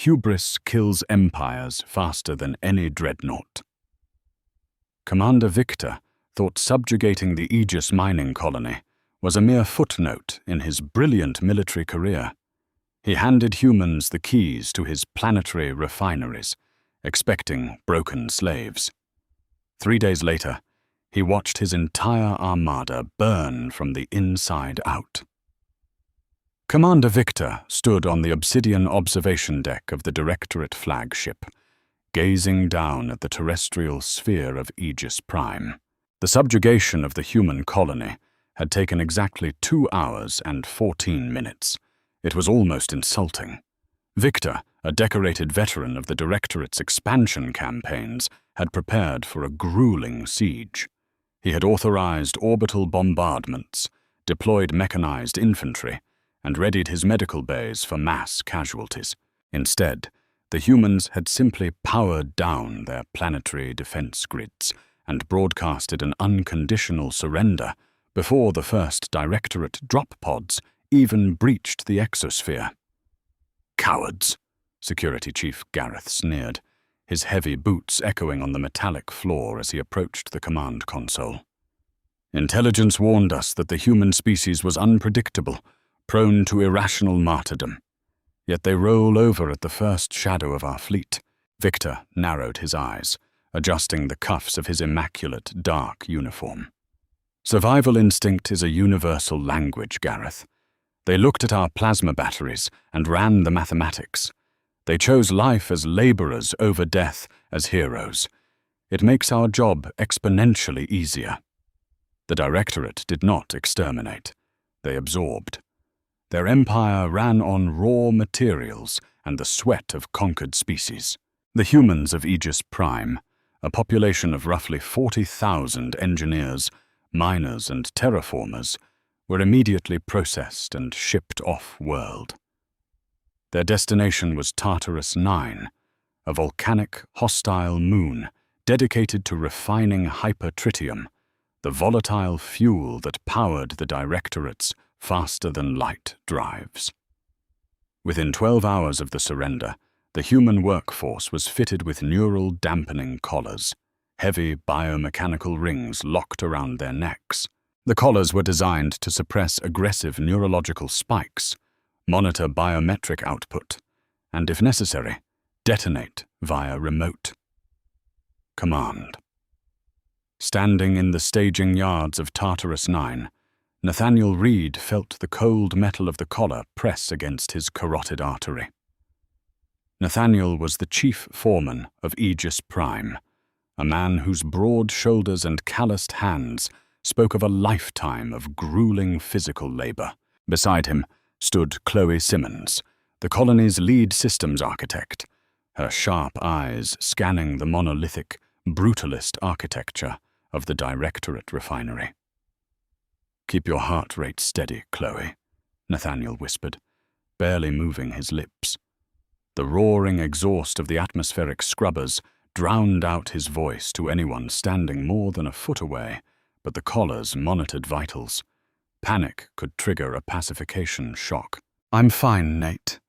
hubris kills empires faster than any dreadnought. Commander Victor thought subjugating the Aegis mining colony was a mere footnote in his brilliant military career. He handed humans the keys to his planetary refineries, expecting broken slaves. 3 days later, he watched his entire armada burn from the inside out. Commander Victor stood on the obsidian observation deck of the Directorate flagship, gazing down at the terrestrial sphere of Aegis Prime. The subjugation of the human colony had taken exactly 2 hours and 14 minutes. It was almost insulting. Victor, a decorated veteran of the Directorate's expansion campaigns, had prepared for a grueling siege. He had authorized orbital bombardments, deployed mechanized infantry, and readied his medical bays for mass casualties. Instead, the humans had simply powered down their planetary defense grids and broadcasted an unconditional surrender before the first Directorate drop pods even breached the exosphere. "Cowards," Security Chief Gareth sneered, his heavy boots echoing on the metallic floor as he approached the command console. "Intelligence warned us that the human species was unpredictable, prone to irrational martyrdom. Yet they roll over at the first shadow of our fleet." Victor narrowed his eyes, adjusting the cuffs of his immaculate dark uniform. "Survival instinct is a universal language, Gareth. They looked at our plasma batteries and ran the mathematics. They chose life as laborers over death as heroes. It makes our job exponentially easier." The Directorate did not exterminate. They absorbed. Their empire ran on raw materials and the sweat of conquered species. The humans of Aegis Prime, a population of roughly 40,000 engineers, miners, and terraformers, were immediately processed and shipped off-world. Their destination was Tartarus 9, a volcanic, hostile moon dedicated to refining hypertritium, the volatile fuel that powered the Directorate's faster-than-light drives. Within 12 hours of the surrender, the human workforce was fitted with neural dampening collars, heavy biomechanical rings locked around their necks. The collars were designed to suppress aggressive neurological spikes, monitor biometric output, and, if necessary, detonate via remote command. Standing in the staging yards of Tartarus 9, Nathaniel Reed felt the cold metal of the collar press against his carotid artery. Nathaniel was the chief foreman of Aegis Prime, a man whose broad shoulders and calloused hands spoke of a lifetime of grueling physical labor. Beside him stood Chloe Simmons, the colony's lead systems architect, her sharp eyes scanning the monolithic, brutalist architecture of the Directorate refinery. "Keep your heart rate steady, Chloe," Nathaniel whispered, barely moving his lips. The roaring exhaust of the atmospheric scrubbers drowned out his voice to anyone standing more than a foot away, but the collars monitored vitals. Panic could trigger a pacification shock. "I'm fine, Nate,"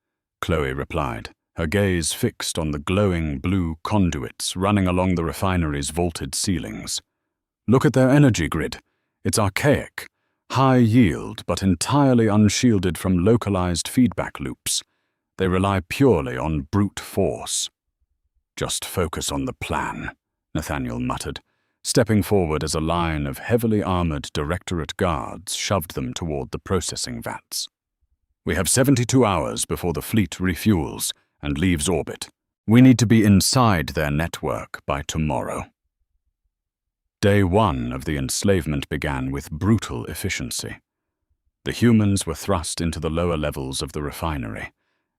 Chloe replied, her gaze fixed on the glowing blue conduits running along the refinery's vaulted ceilings. "Look at their energy grid. It's archaic, high yield, but entirely unshielded from localized feedback loops. They rely purely on brute force." "Just focus on the plan," Nathaniel muttered, stepping forward as a line of heavily armored Directorate guards shoved them toward the processing vats. "We have 72 hours before the fleet refuels and leaves orbit. We need to be inside their network by tomorrow." Day 1 of the enslavement began with brutal efficiency. The humans were thrust into the lower levels of the refinery,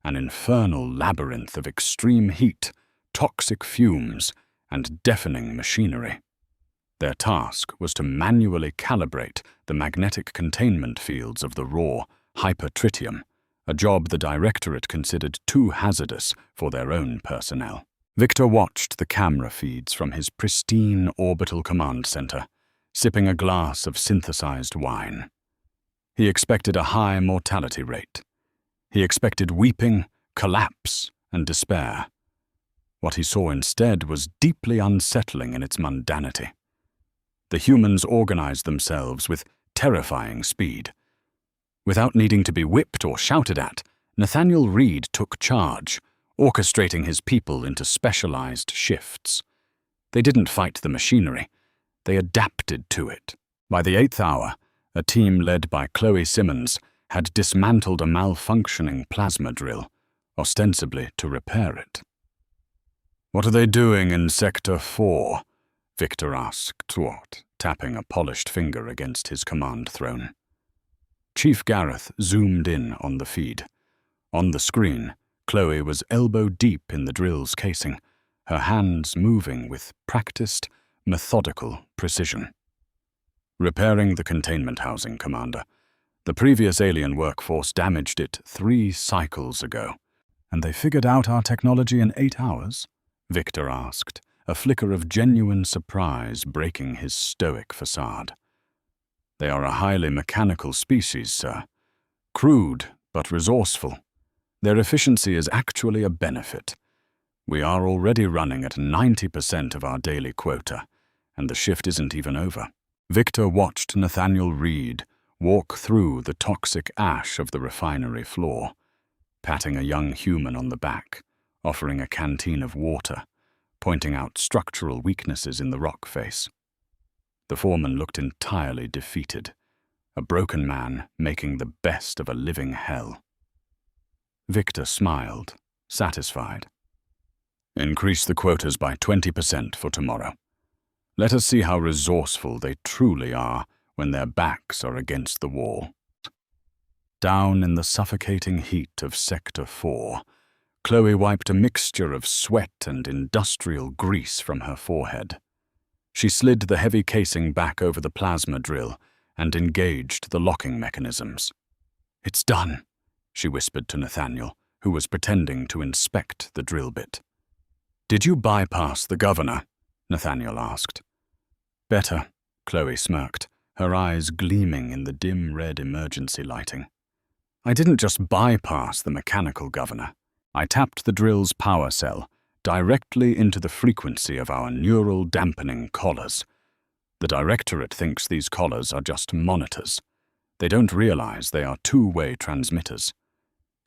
an infernal labyrinth of extreme heat, toxic fumes, and deafening machinery. Their task was to manually calibrate the magnetic containment fields of the raw hypertritium, a job the Directorate considered too hazardous for their own personnel. Victor watched the camera feeds from his pristine orbital command center, sipping a glass of synthesized wine. He expected a high mortality rate. He expected weeping, collapse, and despair. What he saw instead was deeply unsettling in its mundanity. The humans organized themselves with terrifying speed. Without needing to be whipped or shouted at, Nathaniel Reed took charge, orchestrating his people into specialized shifts. They didn't fight the machinery. They adapted to it. By the 8th hour, a team led by Chloe Simmons had dismantled a malfunctioning plasma drill, ostensibly to repair it. "What are they doing in Sector 4? Victor asked Twort, tapping a polished finger against his command throne. Chief Gareth zoomed in on the feed. On the screen, Chloe was elbow-deep in the drill's casing, her hands moving with practiced, methodical precision. "Repairing the containment housing, Commander. The previous alien workforce damaged it 3 cycles ago." "And they figured out our technology in 8 hours?" Victor asked, a flicker of genuine surprise breaking his stoic facade. "They are a highly mechanical species, sir. Crude, but resourceful. Their efficiency is actually a benefit. We are already running at 90% of our daily quota, and the shift isn't even over." Victor watched Nathaniel Reed walk through the toxic ash of the refinery floor, patting a young human on the back, offering a canteen of water, pointing out structural weaknesses in the rock face. The foreman looked entirely defeated, a broken man making the best of a living hell. Victor smiled, satisfied. "Increase the quotas by 20% for tomorrow. Let us see how resourceful they truly are when their backs are against the wall." Down in the suffocating heat of Sector 4, Chloe wiped a mixture of sweat and industrial grease from her forehead. She slid the heavy casing back over the plasma drill and engaged the locking mechanisms. "It's done," she whispered to Nathaniel, who was pretending to inspect the drill bit. "Did you bypass the governor?" Nathaniel asked. "Better," Chloe smirked, her eyes gleaming in the dim red emergency lighting. "I didn't just bypass the mechanical governor. I tapped the drill's power cell directly into the frequency of our neural dampening collars. The Directorate thinks these collars are just monitors. They don't realize they are two-way transmitters.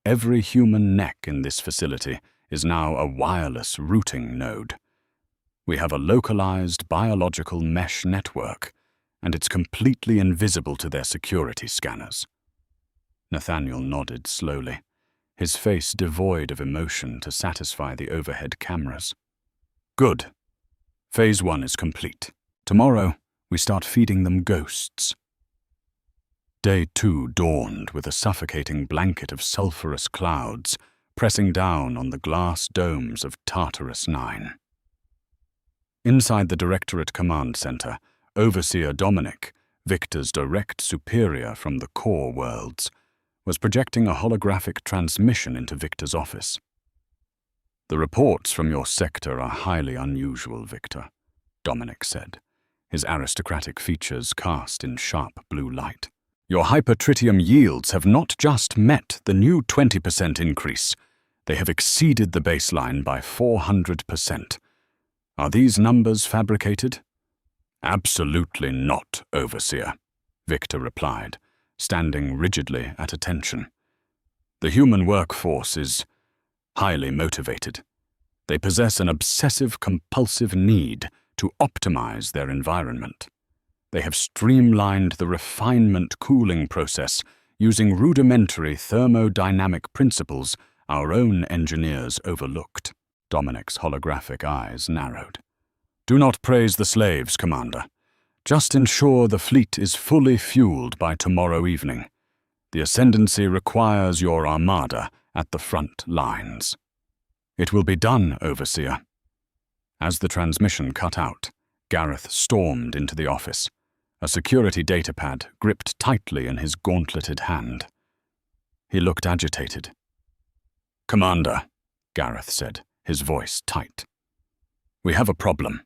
Every human neck in this facility is now a wireless routing node. We have a localized biological mesh network, and it's completely invisible to their security scanners." Nathaniel nodded slowly, his face devoid of emotion to satisfy the overhead cameras. "Good. Phase 1 is complete. Tomorrow, we start feeding them ghosts." Day 2 dawned with a suffocating blanket of sulphurous clouds pressing down on the glass domes of Tartarus 9. Inside the Directorate Command Center, Overseer Dominic, Victor's direct superior from the core worlds, was projecting a holographic transmission into Victor's office. "The reports from your sector are highly unusual, Victor," Dominic said, his aristocratic features cast in sharp blue light. "Your hypertritium yields have not just met the new 20% increase, they have exceeded the baseline by 400%. Are these numbers fabricated?" "Absolutely not, Overseer," Victor replied, standing rigidly at attention. "The human workforce is highly motivated. They possess an obsessive-compulsive need to optimize their environment. They have streamlined the refinement cooling process using rudimentary thermodynamic principles our own engineers overlooked." Dominic's holographic eyes narrowed. "Do not praise the slaves, Commander. Just ensure the fleet is fully fueled by tomorrow evening. The Ascendancy requires your armada at the front lines." "It will be done, Overseer." As the transmission cut out, Gareth stormed into the office, a security datapad gripped tightly in his gauntleted hand. He looked agitated. "Commander," Gareth said, his voice tight. "We have a problem.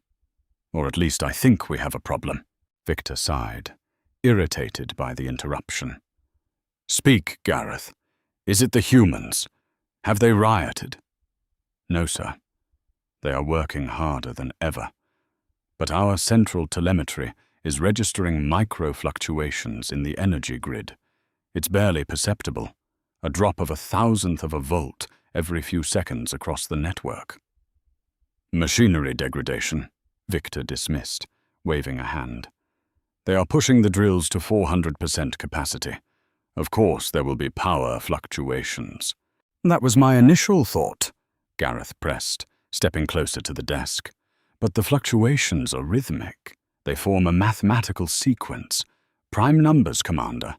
Or at least I think we have a problem." Victor sighed, irritated by the interruption. "Speak, Gareth. Is it the humans? Have they rioted?" No, sir. They are working harder than ever. But our central telemetry is registering micro-fluctuations in the energy grid. It's barely perceptible, a drop of 1,000th of a volt every few seconds across the network. Machinery degradation, Victor dismissed, waving a hand. They are pushing the drills to 400% capacity. Of course, there will be power fluctuations. That was my initial thought, Gareth pressed, stepping closer to the desk. But the fluctuations are rhythmic. They form a mathematical sequence. Prime numbers, Commander.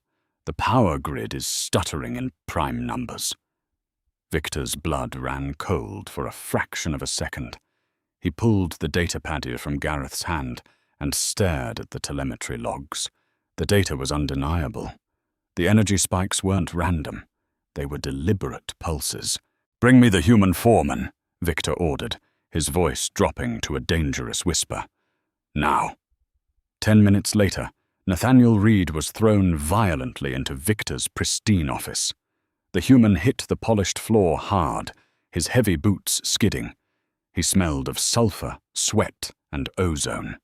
The power grid is stuttering in prime numbers. Victor's blood ran cold for a fraction of a second. He pulled the data padia from Gareth's hand and stared at the telemetry logs. The data was undeniable. The energy spikes weren't random. They were deliberate pulses. "Bring me the human foreman," Victor ordered, his voice dropping to a dangerous whisper. "Now." 10 minutes later, Nathaniel Reed was thrown violently into Victor's pristine office. The human hit the polished floor hard, his heavy boots skidding. He smelled of sulfur, sweat, and ozone.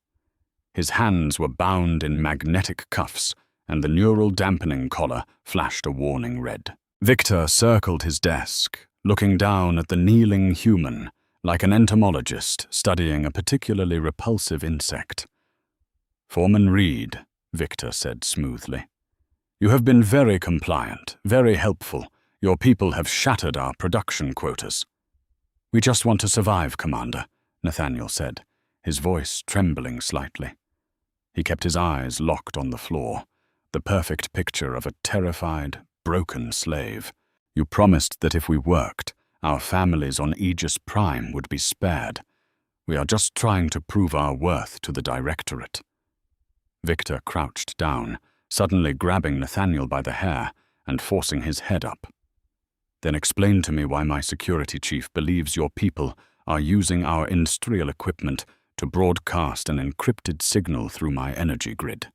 His hands were bound in magnetic cuffs, and the neural dampening collar flashed a warning red. Victor circled his desk, looking down at the kneeling human, like an entomologist studying a particularly repulsive insect. "Foreman Reed," Victor said smoothly. "You have been very compliant, very helpful. Your people have shattered our production quotas." "We just want to survive, Commander," Nathaniel said, his voice trembling slightly. He kept his eyes locked on the floor, the perfect picture of a terrified, broken slave. "You promised that if we worked, our families on Aegis Prime would be spared. We are just trying to prove our worth to the Directorate." Victor crouched down, suddenly grabbing Nathaniel by the hair and forcing his head up. "Then explain to me why my security chief believes your people are using our industrial equipment to broadcast an encrypted signal through my energy grid."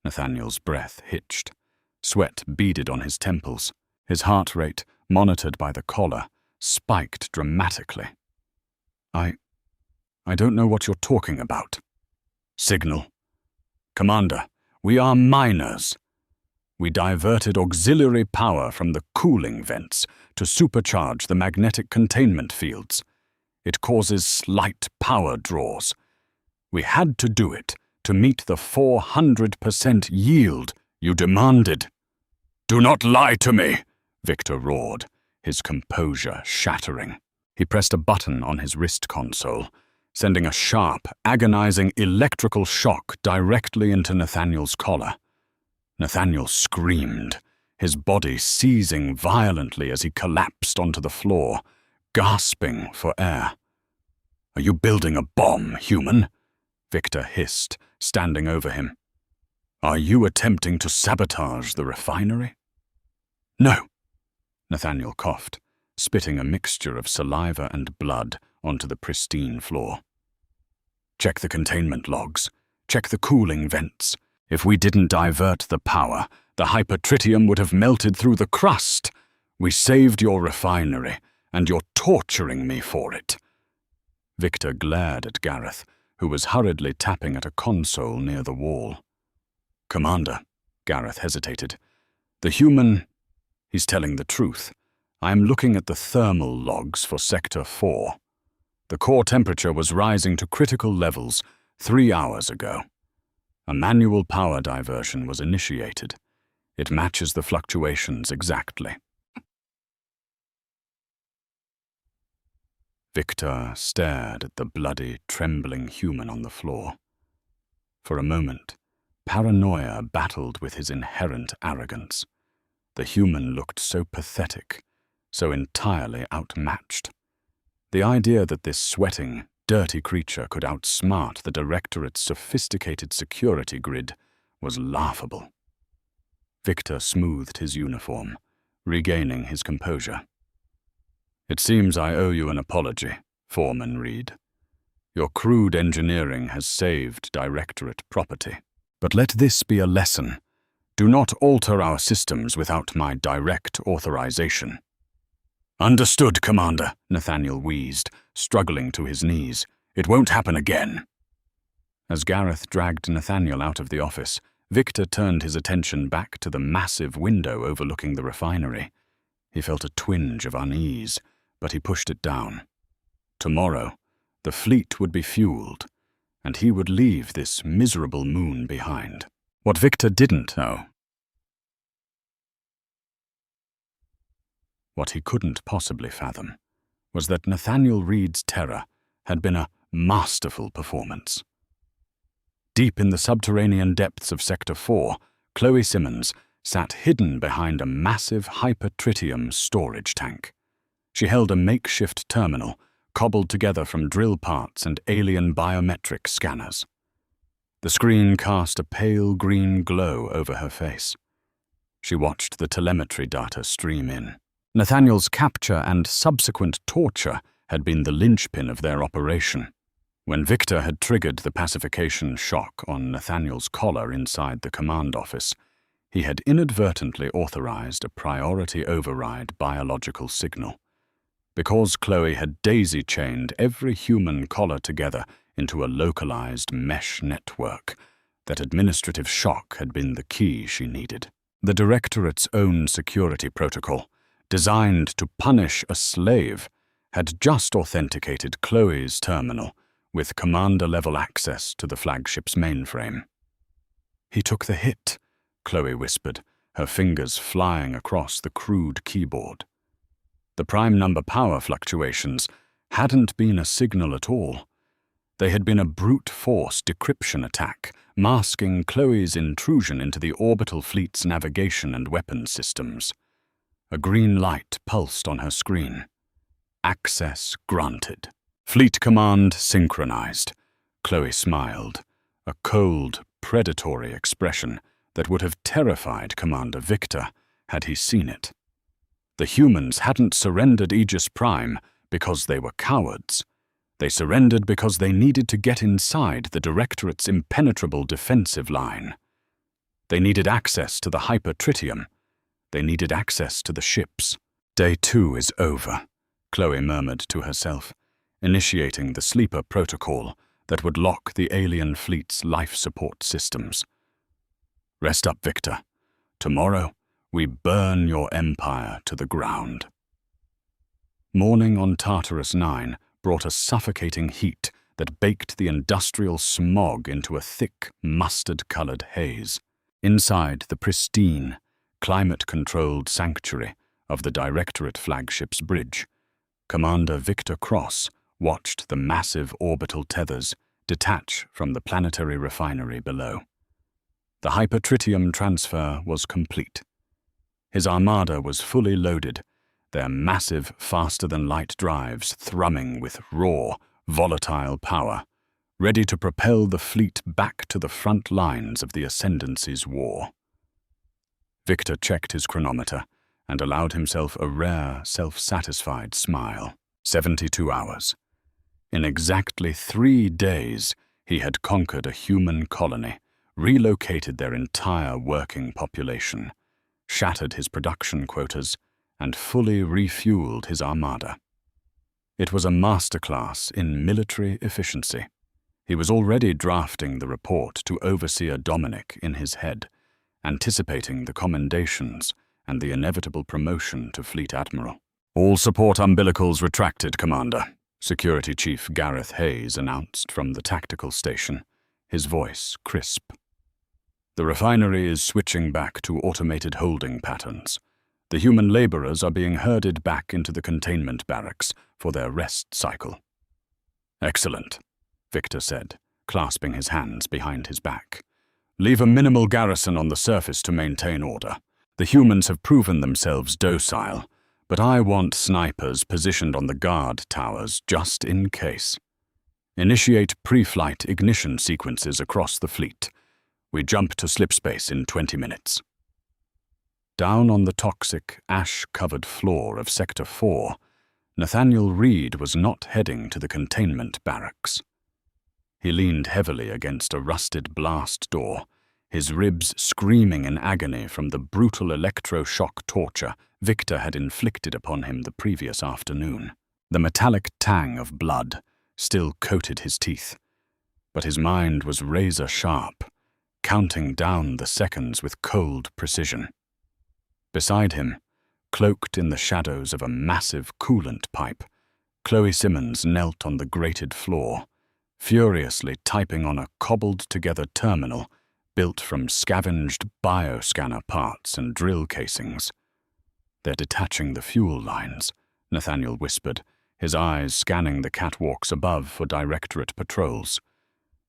Nathaniel's breath hitched. Sweat beaded on his temples. His heart rate, monitored by the collar, spiked dramatically. I don't know what you're talking about." "Signal. Commander, we are miners. We diverted auxiliary power from the cooling vents to supercharge the magnetic containment fields. It causes slight power draws. We had to do it to meet the 400% yield you demanded." "Do not lie to me," Victor roared, his composure shattering. He pressed a button on his wrist console, sending a sharp, agonizing electrical shock directly into Nathaniel's collar. Nathaniel screamed, his body seizing violently as he collapsed onto the floor, gasping for air. "Are you building a bomb, human?" Victor hissed, standing over him. "Are you attempting to sabotage the refinery?" "No," Nathaniel coughed, spitting a mixture of saliva and blood onto the pristine floor. "Check the containment logs. Check the cooling vents. If we didn't divert the power, the hypertritium would have melted through the crust. We saved your refinery, and you're torturing me for it." Victor glared at Gareth, who was hurriedly tapping at a console near the wall. "Commander," Gareth hesitated. "The human, he's telling the truth. I am looking at the thermal logs for Sector 4. The core temperature was rising to critical levels 3 hours ago. A manual power diversion was initiated. It matches the fluctuations exactly." Victor stared at the bloody, trembling human on the floor. For a moment, paranoia battled with his inherent arrogance. The human looked so pathetic, so entirely outmatched. The idea that this sweating, dirty creature could outsmart the Directorate's sophisticated security grid was laughable. Victor smoothed his uniform, regaining his composure. "It seems I owe you an apology, Foreman Reed. Your crude engineering has saved Directorate property. But let this be a lesson. Do not alter our systems without my direct authorization." "Understood, Commander," Nathaniel wheezed, struggling to his knees. "It won't happen again." As Gareth dragged Nathaniel out of the office, Victor turned his attention back to the massive window overlooking the refinery. He felt a twinge of unease, but he pushed it down. Tomorrow, the fleet would be fueled, and he would leave this miserable moon behind. What Victor didn't know, what he couldn't possibly fathom, was that Nathaniel Reed's terror had been a masterful performance. Deep in the subterranean depths of Sector 4, Chloe Simmons sat hidden behind a massive hypertritium storage tank. She held a makeshift terminal, cobbled together from drill parts and alien biometric scanners. The screen cast a pale green glow over her face. She watched the telemetry data stream in. Nathaniel's capture and subsequent torture had been the linchpin of their operation. When Victor had triggered the pacification shock on Nathaniel's collar inside the command office, he had inadvertently authorized a priority override biological signal. Because Chloe had daisy-chained every human collar together into a localized mesh network, that administrative shock had been the key she needed. The Directorate's own security protocol, designed to punish a slave, had just authenticated Chloe's terminal with commander-level access to the flagship's mainframe. "He took the hit," Chloe whispered, her fingers flying across the crude keyboard. The prime number power fluctuations hadn't been a signal at all. They had been a brute force decryption attack, masking Chloe's intrusion into the orbital fleet's navigation and weapons systems. A green light pulsed on her screen. Access granted. Fleet command synchronized. Chloe smiled, a cold, predatory expression that would have terrified Commander Victor had he seen it. The humans hadn't surrendered Aegis Prime because they were cowards. They surrendered because they needed to get inside the Directorate's impenetrable defensive line. They needed access to the hypertritium. They needed access to the ships. "Day 2 is over," Chloe murmured to herself, initiating the sleeper protocol that would lock the alien fleet's life support systems. "Rest up, Victor. Tomorrow, we burn your empire to the ground." Morning on Tartarus 9 brought a suffocating heat that baked the industrial smog into a thick, mustard-colored haze. Inside the pristine, climate-controlled sanctuary of the Directorate flagship's bridge, Commander Victor Cross watched the massive orbital tethers detach from the planetary refinery below. The hypertritium transfer was complete. His armada was fully loaded, their massive, faster-than-light drives thrumming with raw, volatile power, ready to propel the fleet back to the front lines of the Ascendancy's war. Victor checked his chronometer and allowed himself a rare, self-satisfied smile. 72 hours. In exactly 3 days, he had conquered a human colony, relocated their entire working population, shattered his production quotas, and fully refueled his armada. It was a masterclass in military efficiency. He was already drafting the report to Overseer Dominic in his head, anticipating the commendations and the inevitable promotion to Fleet Admiral. "All support umbilicals retracted, Commander," Security Chief Gareth Hayes announced from the tactical station, his voice crisp. "The refinery is switching back to automated holding patterns. The human laborers are being herded back into the containment barracks for their rest cycle." "Excellent," Victor said, clasping his hands behind his back. "Leave a minimal garrison on the surface to maintain order. The humans have proven themselves docile, but I want snipers positioned on the guard towers just in case. Initiate pre-flight ignition sequences across the fleet. We jump to slipspace in 20 minutes. Down on the toxic, ash-covered floor of Sector 4, Nathaniel Reed was not heading to the containment barracks. He leaned heavily against a rusted blast door, his ribs screaming in agony from the brutal electroshock torture Victor had inflicted upon him the previous afternoon. The metallic tang of blood still coated his teeth, but his mind was razor-sharp, counting down the seconds with cold precision. Beside him, cloaked in the shadows of a massive coolant pipe, Chloe Simmons knelt on the grated floor, furiously typing on a cobbled-together terminal built from scavenged bioscanner parts and drill casings. "They're detaching the fuel lines," Nathaniel whispered, his eyes scanning the catwalks above for directorate patrols.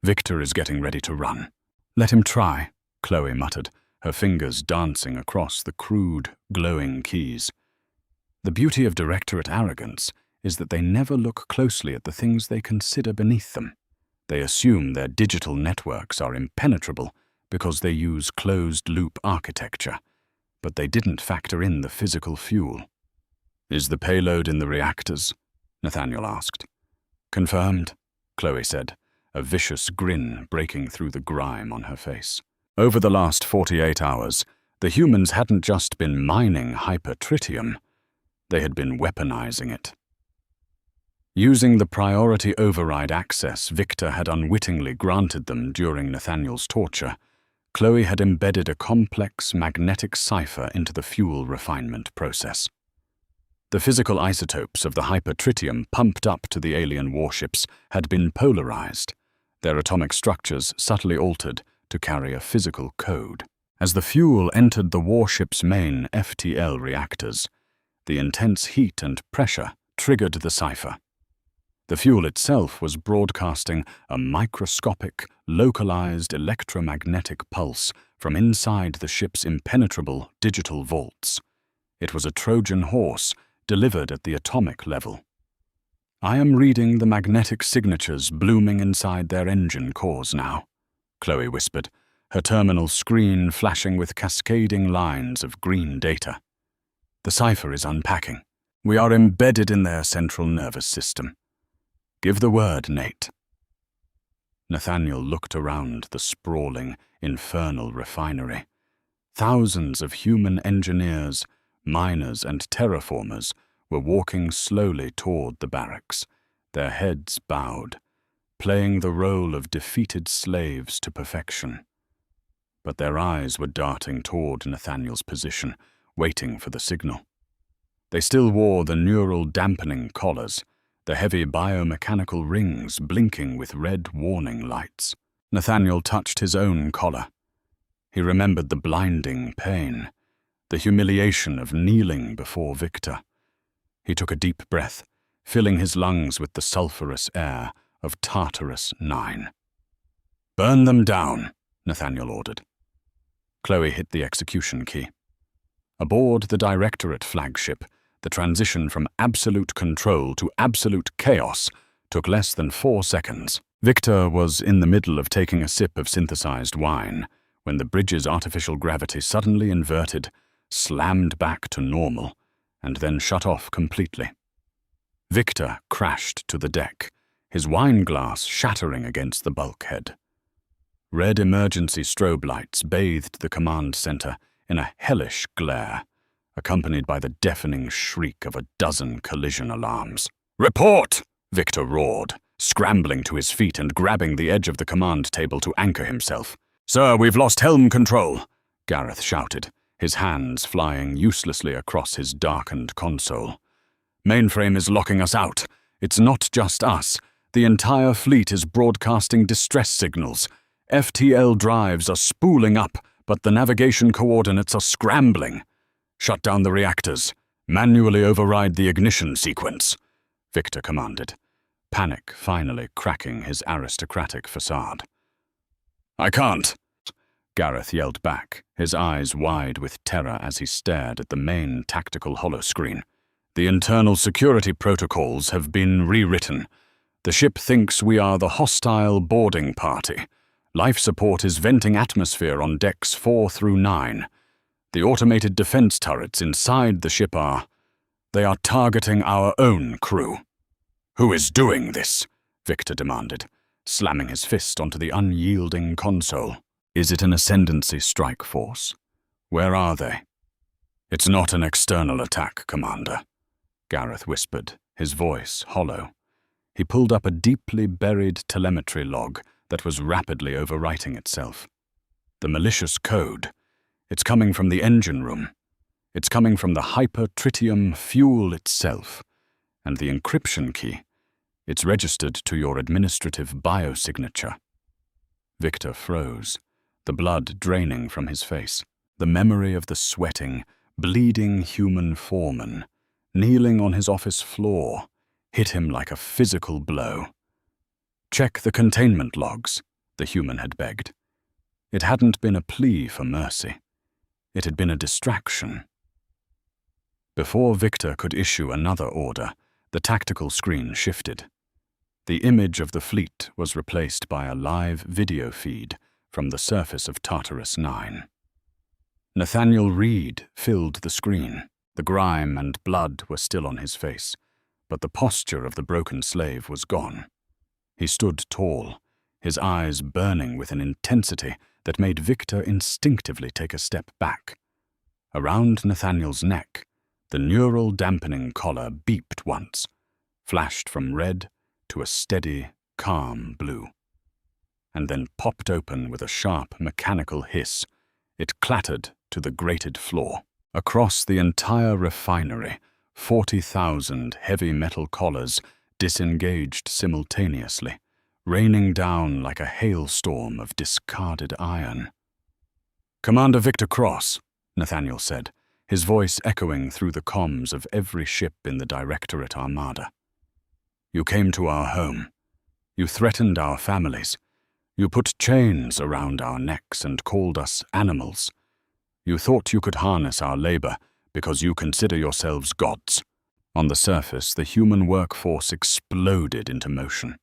"Victor is getting ready to run." "Let him try," Chloe muttered, her fingers dancing across the crude, glowing keys. The beauty of directorate arrogance is that they never look closely at the things they consider beneath them. They assume their digital networks are impenetrable because they use closed-loop architecture, but they didn't factor in the physical fuel. "Is the payload in the reactors?" Nathaniel asked. "Confirmed," Chloe said, a vicious grin breaking through the grime on her face. Over the last 48 hours, the humans hadn't just been mining hypertritium, they had been weaponizing it. Using the priority override access Victor had unwittingly granted them during Nathaniel's torture, Chloe had embedded a complex magnetic cipher into the fuel refinement process. The physical isotopes of the hypertritium pumped up to the alien warships had been polarized, their atomic structures subtly altered to carry a physical code. As the fuel entered the warship's main FTL reactors, the intense heat and pressure triggered the cipher. The fuel itself was broadcasting a microscopic, localized electromagnetic pulse from inside the ship's impenetrable digital vaults. It was a Trojan horse delivered at the atomic level. "I am reading the magnetic signatures blooming inside their engine cores now," Chloe whispered, her terminal screen flashing with cascading lines of green data. "The cipher is unpacking. We are embedded in their central nervous system. Give the word, Nate." Nathaniel looked around the sprawling, infernal refinery. Thousands of human engineers, miners, and terraformers were walking slowly toward the barracks, their heads bowed, playing the role of defeated slaves to perfection. But their eyes were darting toward Nathaniel's position, waiting for the signal. They still wore the neural dampening collars, the heavy biomechanical rings blinking with red warning lights. Nathaniel touched his own collar. He remembered the blinding pain, the humiliation of kneeling before Victor. He took a deep breath, filling his lungs with the sulphurous air of Tartarus 9. "Burn them down," Nathaniel ordered. Chloe hit the execution key. Aboard the Directorate flagship, the transition from absolute control to absolute chaos took less than 4 seconds. Victor was in the middle of taking a sip of synthesized wine when the bridge's artificial gravity suddenly inverted, slammed back to normal, and then shut off completely. Victor crashed to the deck, his wine glass shattering against the bulkhead. Red emergency strobe lights bathed the command center in a hellish glare, accompanied by the deafening shriek of a dozen collision alarms. "Report!" Victor roared, scrambling to his feet and grabbing the edge of the command table to anchor himself. "Sir, we've lost helm control," Gareth shouted, his hands flying uselessly across his darkened console. "Mainframe is locking us out. It's not just us. The entire fleet is broadcasting distress signals. FTL drives are spooling up, but the navigation coordinates are scrambling. Shut down the reactors. Manually override the ignition sequence," Victor commanded, panic finally cracking his aristocratic facade. "I can't," Gareth yelled back, his eyes wide with terror as he stared at the main tactical holoscreen. "The internal security protocols have been rewritten. The ship thinks we are the hostile boarding party. Life support is venting atmosphere on decks 4 through 9. The automated defense turrets inside the ship they are targeting our own crew." "Who is doing this?" Victor demanded, slamming his fist onto the unyielding console. Is it an ascendancy strike force? Where are they? It's not an external attack, Commander, Gareth whispered, his voice hollow. He pulled up a deeply buried telemetry log that was rapidly overwriting itself. The malicious code. It's coming from the engine room. It's coming from the hyper-tritium fuel itself. And the encryption key. It's registered to your administrative biosignature. Victor froze, the blood draining from his face. The memory of the sweating, bleeding human foreman, kneeling on his office floor, hit him like a physical blow. Check the containment logs, the human had begged. It hadn't been a plea for mercy. It had been a distraction. Before Victor could issue another order, the tactical screen shifted. The image of the fleet was replaced by a live video feed from the surface of Tartarus 9. Nathaniel Reed filled the screen. The grime and blood were still on his face, but the posture of the broken slave was gone. He stood tall, his eyes burning with an intensity that made Victor instinctively take a step back. Around Nathaniel's neck, the neural dampening collar beeped once, flashed from red to a steady, calm blue, and then popped open with a sharp mechanical hiss. It clattered to the grated floor. Across the entire refinery, 40,000 heavy metal collars disengaged simultaneously, raining down like a hailstorm of discarded iron. "Commander Victor Cross," Nathaniel said, his voice echoing through the comms of every ship in the Directorate Armada. "You came to our home. You threatened our families. You put chains around our necks and called us animals. You thought you could harness our labor because you consider yourselves gods." On the surface, the human workforce exploded into motion.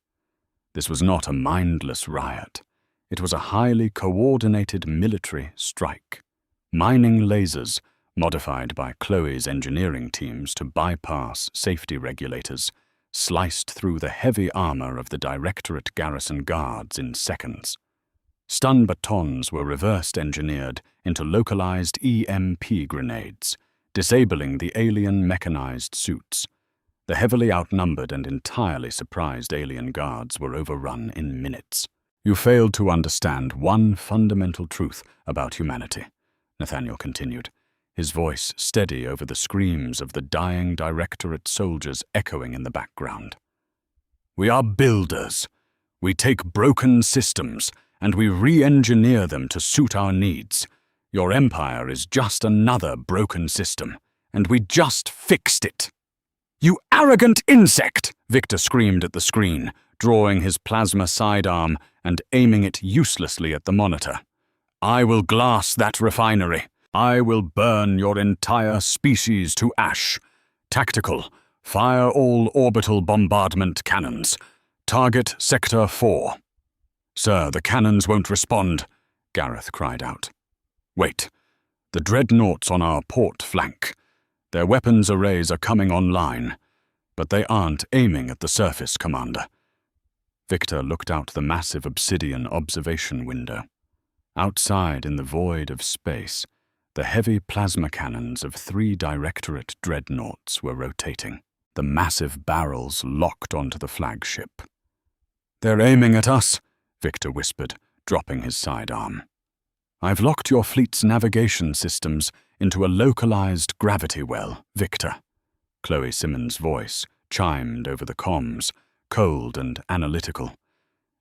This was not a mindless riot. It was a highly coordinated military strike. Mining lasers, modified by Chloe's engineering teams to bypass safety regulators, sliced through the heavy armor of the Directorate garrison guards in seconds. Stun batons were reversed engineered into localized EMP grenades, disabling the alien mechanized suits. The heavily outnumbered and entirely surprised alien guards were overrun in minutes. "You failed to understand one fundamental truth about humanity," Nathaniel continued, his voice steady over the screams of the dying Directorate soldiers echoing in the background. "We are builders. We take broken systems and we re-engineer them to suit our needs. Your empire is just another broken system, and we just fixed it." "You arrogant insect!" Victor screamed at the screen, drawing his plasma sidearm and aiming it uselessly at the monitor. "I will glass that refinery. I will burn your entire species to ash. Tactical, fire all orbital bombardment cannons. Target Sector 4. "Sir, the cannons won't respond," Gareth cried out. "Wait. The dreadnoughts on our port flank. Their weapons arrays are coming online, but they aren't aiming at the surface, Commander." Victor looked out the massive obsidian observation window. Outside in the void of space, the heavy plasma cannons of 3 Directorate dreadnoughts were rotating, the massive barrels locked onto the flagship. "They're aiming at us," Victor whispered, dropping his sidearm. "I've locked your fleet's navigation systems into a localized gravity well, Victor." Chloe Simmons' voice chimed over the comms, cold and analytical.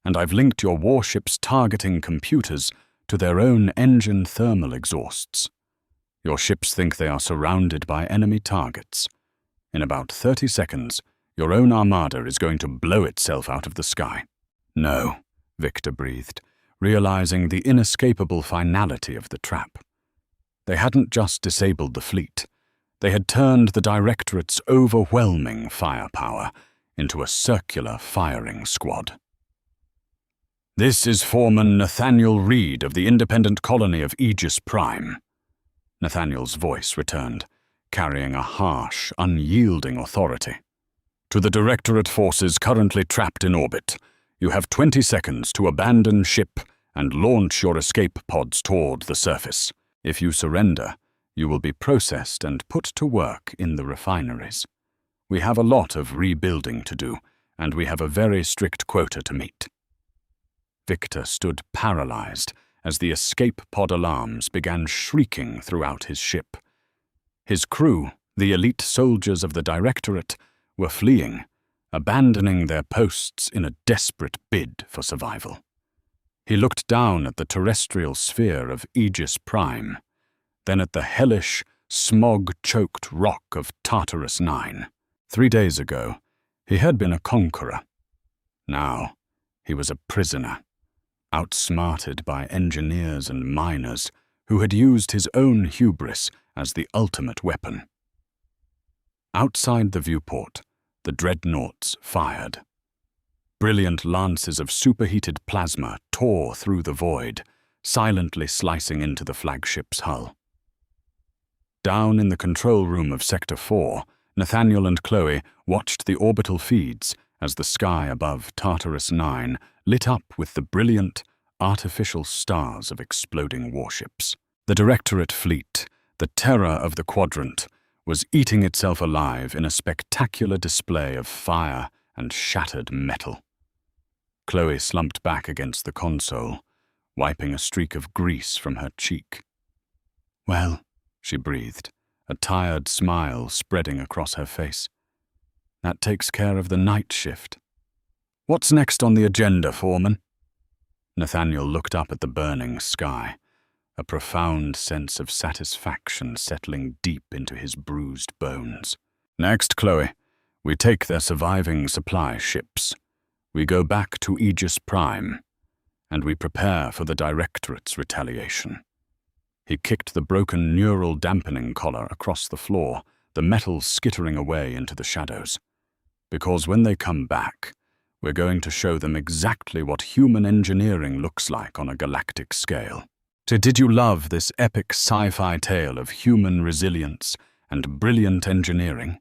"And I've linked your warship's targeting computers to their own engine thermal exhausts. Your ships think they are surrounded by enemy targets. In about 30 seconds, your own armada is going to blow itself out of the sky." "No," Victor breathed, realizing the inescapable finality of the trap. They hadn't just disabled the fleet. They had turned the Directorate's overwhelming firepower into a circular firing squad. "This is Foreman Nathaniel Reed of the independent colony of Aegis Prime." Nathaniel's voice returned, carrying a harsh, unyielding authority. "To the Directorate forces currently trapped in orbit, you have 20 seconds to abandon ship and launch your escape pods toward the surface. If you surrender, you will be processed and put to work in the refineries. We have a lot of rebuilding to do, and we have a very strict quota to meet." Victor stood paralyzed as the escape pod alarms began shrieking throughout his ship. His crew, the elite soldiers of the Directorate, were fleeing, abandoning their posts in a desperate bid for survival. He looked down at the terrestrial sphere of Aegis Prime, then at the hellish, smog-choked rock of Tartarus 9. 3 days ago, he had been a conqueror. Now, he was a prisoner, outsmarted by engineers and miners who had used his own hubris as the ultimate weapon. Outside the viewport, the dreadnoughts fired. Brilliant lances of superheated plasma tore through the void, silently slicing into the flagship's hull. Down in the control room of Sector 4, Nathaniel and Chloe watched the orbital feeds as the sky above Tartarus 9 lit up with the brilliant, artificial stars of exploding warships. The Directorate fleet, the terror of the quadrant, was eating itself alive in a spectacular display of fire and shattered metal. Chloe slumped back against the console, wiping a streak of grease from her cheek. "Well," she breathed, a tired smile spreading across her face. "That takes care of the night shift. What's next on the agenda, Foreman?" Nathaniel looked up at the burning sky, a profound sense of satisfaction settling deep into his bruised bones. "Next, Chloe, we take their surviving supply ships. We go back to Aegis Prime, and we prepare for the Directorate's retaliation." He kicked the broken neural dampening collar across the floor, the metal skittering away into the shadows. "Because when they come back, we're going to show them exactly what human engineering looks like on a galactic scale." So did you love this epic sci-fi tale of human resilience and brilliant engineering?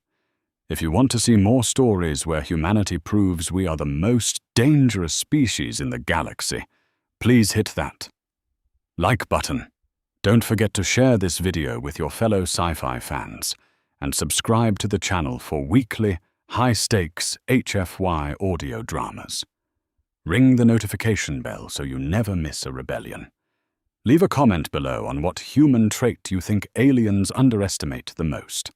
If you want to see more stories where humanity proves we are the most dangerous species in the galaxy, please hit that like button. Don't forget to share this video with your fellow sci-fi fans and subscribe to the channel for weekly, high-stakes HFY audio dramas. Ring the notification bell so you never miss a rebellion. Leave a comment below on what human trait you think aliens underestimate the most.